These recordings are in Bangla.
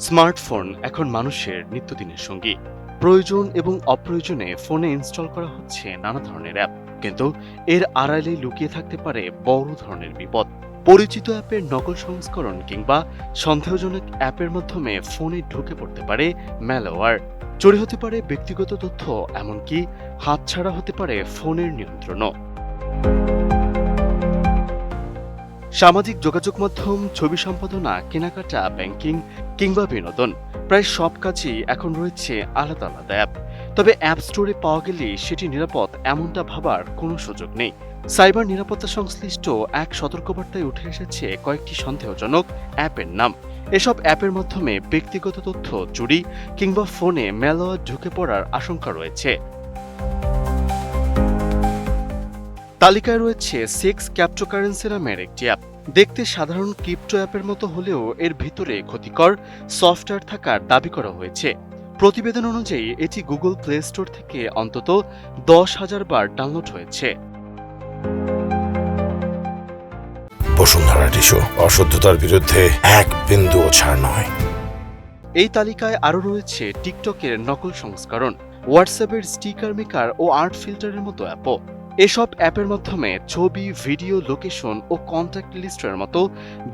স্মার্টফোন এখন মানুষের নিত্যদিনের সঙ্গী। প্রয়োজন এবং অপ্রয়োজনে ফোনে ইনস্টল করা হচ্ছে নানা ধরনের অ্যাপ, কিন্তু এর আড়ালে লুকিয়ে থাকতে পারে বড় ধরনের বিপদ। পরিচিত অ্যাপের নকল সংস্করণ কিংবা সন্দেহজনক অ্যাপের মাধ্যমে ফোনে ঢুকে পড়তে পারে ম্যালওয়্যার। চুরি হতে পারে ব্যক্তিগত তথ্য, এমনকি হাতছাড়া হতে পারে ফোনের নিয়ন্ত্রণও। সামাজিক যোগাযোগ মাধ্যম, ছবি সম্পাদনা, কেনাকাটা, ব্যাংকিং কিংবা বিনোদন, প্রায় সব কাজই এখন রয়েছে আলাদা আলাদা অ্যাপ। তবে অ্যাপ স্টোরে পাওয়া গেলে সেটি নিরাপদ এমনটা ভাবার কোনো সুযোগ নেই। সাইবার নিরাপত্তা সংশ্লিষ্ট এক সতর্কবার্তায় উঠে এসেছে কয়েকটি সন্দেহজনক অ্যাপের নাম। এসব অ্যাপের মাধ্যমে ব্যক্তিগত তথ্য চুরি কিংবা ফোনে ম্যালওয়্যার ঢুকে পড়ার আশঙ্কা রয়েছে। তালিকায় রয়েছে সেক্স ক্যাপ্টোকারেন্সি নামের একটি অ্যাপ। দেখতে সাধারণ ক্রিপ্টো অ্যাপের মতো হলেও এর ভিতরে ক্ষতিকর সফটওয়্যার থাকার দাবি করা হয়েছে। প্রতিবেদন অনুযায়ী এটি গুগল প্লে স্টোর থেকে অন্তত 10,000 বার ডাউনলোড হয়েছে। বসুন্ধরা টিস্যু, অশুদ্ধতার বিরুদ্ধে এক বিন্দুও ছাড় নয়। এই তালিকায় আরও রয়েছে টিকটকের নকল সংস্করণ, হোয়াটসঅ্যাপের স্টিকার মেকার ও আর্ট ফিল্টারের মতো অ্যাপও। এসব অ্যাপের মাধ্যমে ছবি, ভিডিও, লোকেশন ও কন্ট্যাক্ট লিস্টের মতো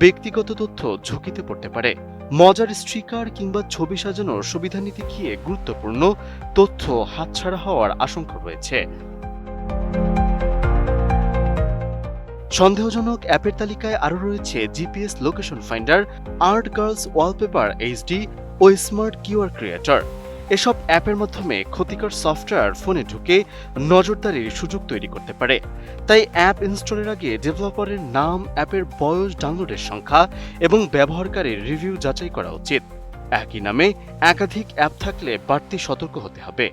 ব্যক্তিগত তথ্য ঝুঁকিতে পড়তে পারে। মজার স্টিকার কিংবা ছবি সাজানোর সুবিধা নিতে গিয়ে গুরুত্বপূর্ণ তথ্য হাতছাড়া হওয়ার আশঙ্কা রয়েছে। সন্দেহজনক অ্যাপের তালিকায় আরও রয়েছে GPS location finder, art girls wallpaper HD ও স্মার্ট কিউআর ক্রিয়েটর। এসব অ্যাপের মাধ্যমে ক্ষতিকর সফটওয়্যার ফোনে ঢুকে নজরদারির সুযোগ তৈরি করতে পারে। তাই অ্যাপ ইনস্টলের আগে ডেভেলপারের নাম, অ্যাপের বয়স, ডাউনলোডের সংখ্যা এবং ব্যবহারকারীর রিভিউ যাচাই করা উচিত। একই নামে একাধিক অ্যাপ থাকলে বাড়তি সতর্ক হতে হবে।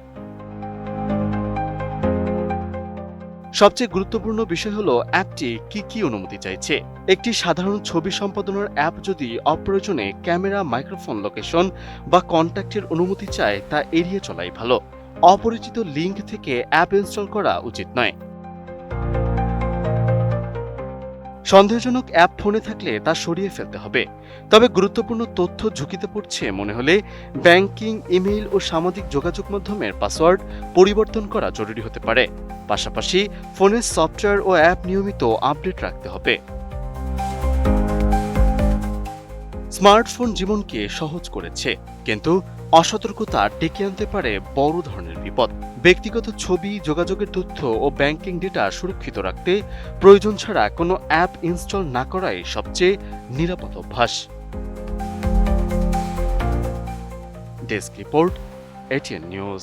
সবচেয়ে গুরুত্বপূর্ণ বিষয় হলো অ্যাপটি কি অনুমতি চাইছে। একটি সাধারণ ছবি সম্পাদনার অ্যাপ যদি অপ্রয়োজনে ক্যামেরা, মাইক্রোফোন, লোকেশন বা কন্ট্যাক্টের অনুমতি চায়, তা এড়িয়ে চলাই ভালো। অপরিচিত লিঙ্ক থেকে অ্যাপ ইনস্টল করা উচিত নয়। সন্দেহজনক অ্যাপ ফোনে থাকলে তা সরিয়ে ফেলতে হবে। তবে গুরুত্বপূর্ণ তথ্য ঝুঁকিতে পড়ছে মনে হলে ব্যাংকিং, ইমেইল ও সামাজিক যোগাযোগ মাধ্যমের পাসওয়ার্ড পরিবর্তন করা জরুরি হতে পারে। পাশাপাশি ফোনের সফটওয়্যার ও অ্যাপ নিয়মিত আপডেট রাখতে হবে। স্মার্টফোন জীবনকে সহজ করেছে, কিন্তু অসতর্কতা ডেকে আনতে পারে বড় ধরনের বিপদ। ব্যক্তিগত ছবি, যোগাযোগের তথ্য ও ব্যাংকিং ডেটা সুরক্ষিত রাখতে প্রয়োজন ছাড়া কোনো অ্যাপ ইনস্টল না করাই সবচেয়ে নিরাপদ অভ্যাস। Desk report, ATN news.